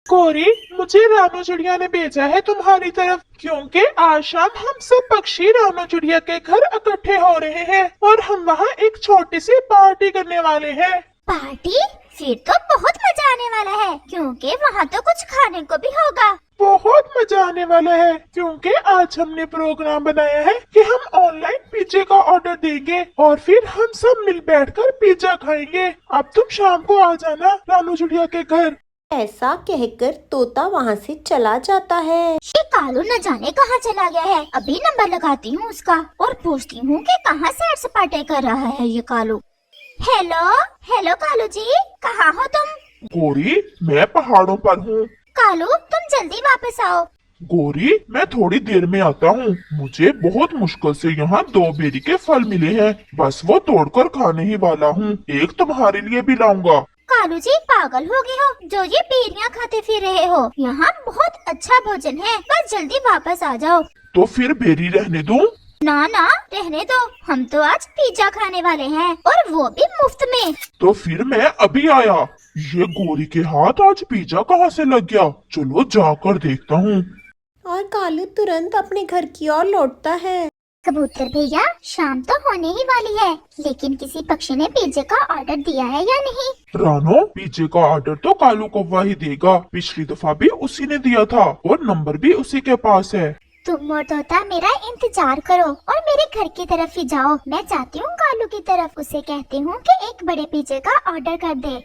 कोरी, मुझे रानू चिड़िया ने भेजा है तुम्हारी तरफ, क्योंकि आज शाम हम सब पक्षी रानू चिड़िया के घर इकट्ठे हो रहे हैं और हम वहाँ एक छोटी सी पार्टी करने वाले हैं। पार्टी? फिर तो बहुत मजा आने वाला है, क्योंकि वहाँ तो कुछ खाने को भी होगा। बहुत मजा आने वाला है, क्योंकि आज हमने प्रोग्राम बनाया है कि हम ऑनलाइन पिज्जे का ऑर्डर देंगे और फिर हम सब मिल बैठकर पिज्जा खाएंगे। अब तुम शाम को आ जाना रानू चिड़िया के घर। ऐसा कहकर तोता वहाँ से चला जाता है। ये कालू न जाने कहाँ चला गया है। अभी नंबर लगाती हूँ उसका और पूछती हूँ कि कहाँ सैर सपाटे कर रहा है ये कालू। हेलो हेलो कालू जी, कहाँ हो तुम? गोरी, मैं पहाड़ों पर हूँ। कालू, तुम जल्दी वापस आओ। गोरी, मैं थोड़ी देर में आता हूँ। मुझे बहुत मुश्किल से यहाँ 2 बेरी के फल मिले हैं, बस वो तोड़कर खाने ही वाला हूँ। एक तुम्हारे लिए भी लाऊंगा। कालू जी, पागल हो गए हो जो ये बेरियां खाते फिर रहे हो? यहाँ बहुत अच्छा भोजन है, बस जल्दी वापस आ जाओ। तो फिर बेरी रहने दूँ? ना ना, रहने दो। हम तो आज पिज्जा खाने वाले हैं और वो भी मुफ्त में। तो फिर मैं अभी आया। ये गोरी के हाथ आज पिज्जा कहाँ से लग गया? चलो जाकर देखता हूँ। और कालू तुरंत अपने घर की ओर लौटता है। कबूतर भैया, शाम तो होने ही वाली है, लेकिन किसी पक्षी ने पिज्जे का ऑर्डर दिया है या नहीं? रानो, पिज्जे का ऑर्डर तो कालू कौवा ही देगा। पिछली दफा भी उसी ने दिया था और नंबर भी उसी के पास है। तुम और तोता मेरा इंतजार करो और मेरे घर की तरफ ही जाओ। मैं जाती हूँ कालू की तरफ, उसे कहती हूँ कि एक बड़े पिज्जे का ऑर्डर कर दे।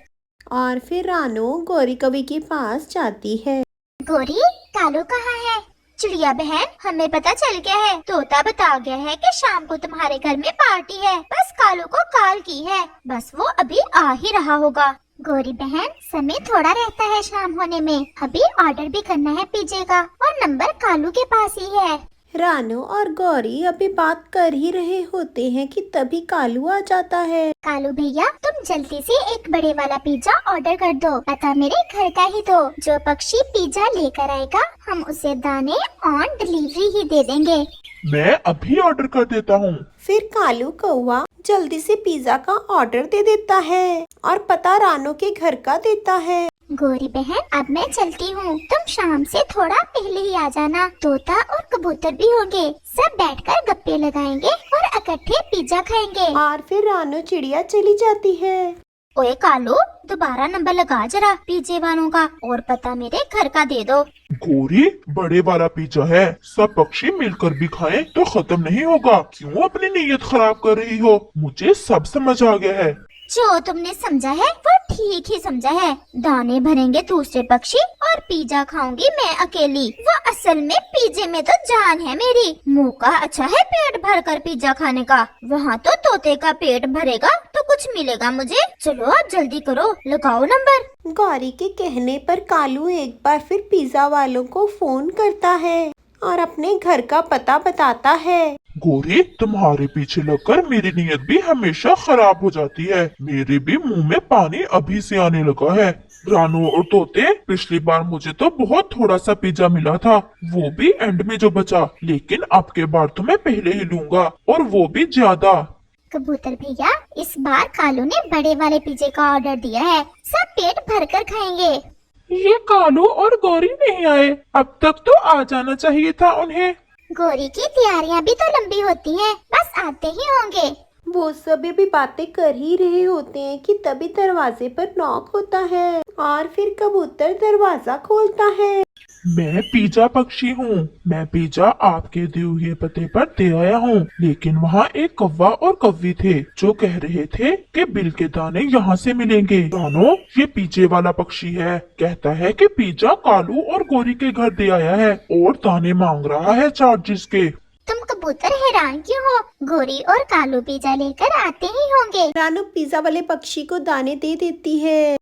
और फिर रानू गौरी कवि के पास जाती है। गोरी, कालू कहाँ है? चिड़िया बहन, हमें पता चल गया है, तोता बता गया है कि शाम को तुम्हारे घर में पार्टी है। बस कालू को कॉल की है, बस वो अभी आ ही रहा होगा। गोरी बहन, समय थोड़ा रहता है शाम होने में, अभी ऑर्डर भी करना है पिज्जे का और नंबर कालू के पास ही है। रानू और गौरी अभी बात कर ही रहे होते हैं कि तभी कालू आ जाता है। कालू भैया, तुम जल्दी से एक बड़े वाला पिज्जा ऑर्डर कर दो। पता मेरे घर का ही दो। जो पक्षी पिज्जा लेकर आएगा हम उसे दाने ऑन डिलीवरी ही दे देंगे। मैं अभी ऑर्डर कर देता हूँ। फिर कालू कौवा जल्दी से पिज्जा का ऑर्डर दे देता है और पता रानू के घर का देता है। गोरी बहन, अब मैं चलती हूँ, तुम शाम से थोड़ा पहले ही आ जाना। तोता और कबूतर भी होंगे, सब बैठकर गप्पे लगाएंगे और इकट्ठे पिज्जा खाएंगे। और फिर रानू चिड़िया चली जाती है। ओए कालू, दोबारा नंबर लगा जरा पिज्जे वालों का और पता मेरे घर का दे दो। गोरी, बड़े वाला पिज्जा है, सब पक्षी मिलकर भी खाएं तो खत्म नहीं होगा। क्यों अपनी नीयत खराब कर रही हो? मुझे सब समझ आ गया है। जो तुमने समझा है वो ठीक ही समझा है। दाने भरेंगे दूसरे पक्षी और पिज्जा खाऊंगी मैं अकेली। वो असल में पिज्जे में तो जान है मेरी। मुंह का अच्छा है पेट भर कर पिज्जा खाने का, वहाँ तो तोते का पेट भरेगा तो कुछ मिलेगा मुझे। चलो आप जल्दी करो, लगाओ नंबर। गौरी के कहने पर कालू एक बार फिर पिज्जा वालों को फोन करता है और अपने घर का पता बताता है। गोरी, तुम्हारे पीछे लगकर मेरी नीयत भी हमेशा खराब हो जाती है। मेरे भी मुंह में पानी अभी से आने लगा है। रानू और तोते, पिछली बार मुझे तो बहुत थोड़ा सा पिज्जा मिला था, वो भी एंड में जो बचा, लेकिन अब के बार तो मैं पहले ही लूंगा और वो भी ज्यादा। कबूतर भैया, इस बार कालू ने बड़े वाले पिज्जे का ऑर्डर दिया है, सब पेट भर कर खाएंगे। ये कालू और गौरी नहीं आए, अब तक तो आ जाना चाहिए था उन्हें। गोरी की तैयारियां भी तो लंबी होती हैं, बस आते ही होंगे। वो सभी भी बातें कर ही रहे होते हैं कि तभी दरवाजे पर नॉक होता है और फिर कबूतर दरवाजा खोलता है। मैं पिज्जा पक्षी हूँ। मैं पिज्जा आपके दिए हुए पते पर दे आया हूँ, लेकिन वहाँ एक कौवा और कौवी थे जो कह रहे थे कि बिल के दाने यहाँ से मिलेंगे। जानो, ये पिज्जे वाला पक्षी है, कहता है कि पिज्जा कालू और गोरी के घर दे आया है और दाने मांग रहा है चार्जेस के। तुम कबूतर हैरान क्यों हो? गोरी और कालू पिज्जा लेकर आते ही होंगे। रानू पिज्जा वाले पक्षी को दाने दे देती है।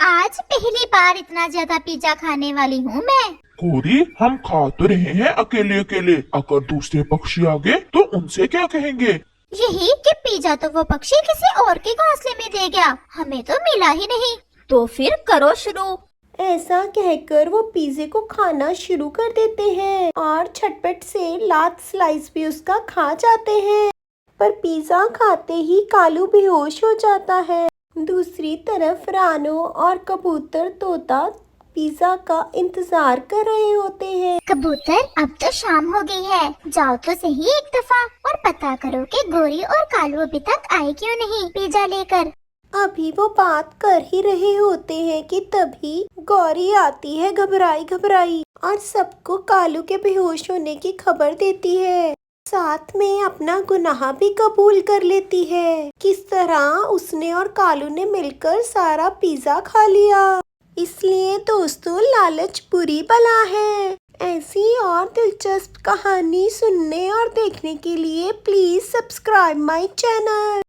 आज पहली बार इतना ज्यादा पिज्जा खाने वाली हूँ मैं। गोरी, हम खा तो रहे हैं अकेले अकेले, अगर दूसरे पक्षी आ गए तो उनसे क्या कहेंगे? यही कि पिज्जा तो वो पक्षी किसी और के घोंसले में दे गया, हमें तो मिला ही नहीं। तो फिर करो शुरू। ऐसा कहकर वो पिज्जे को खाना शुरू कर देते हैं और झटपट से लात स्लाइस भी उसका खा जाते हैं। पर पिज्जा खाते ही कालू बेहोश हो जाता है। दूसरी तरफ रानू और कबूतर तोता पिज्जा का इंतजार कर रहे होते हैं। कबूतर, अब तो शाम हो गई है, जाओ तो सही एक दफा और पता करो कि गोरी और कालू अभी तक आए क्यों नहीं पिज्जा लेकर। अभी वो बात कर ही रहे होते हैं कि तभी गौरी आती है घबराई घबराई और सबको कालू के बेहोश होने की खबर देती है। साथ में अपना गुनाह भी कबूल कर लेती है। किस तरह उसने और कालू ने मिलकर सारा पिज्जा खा लिया। इसलिए दोस्तों, लालच बुरी बला है। ऐसी और दिलचस्प कहानी सुनने और देखने के लिए प्लीज सब्सक्राइब माय चैनल।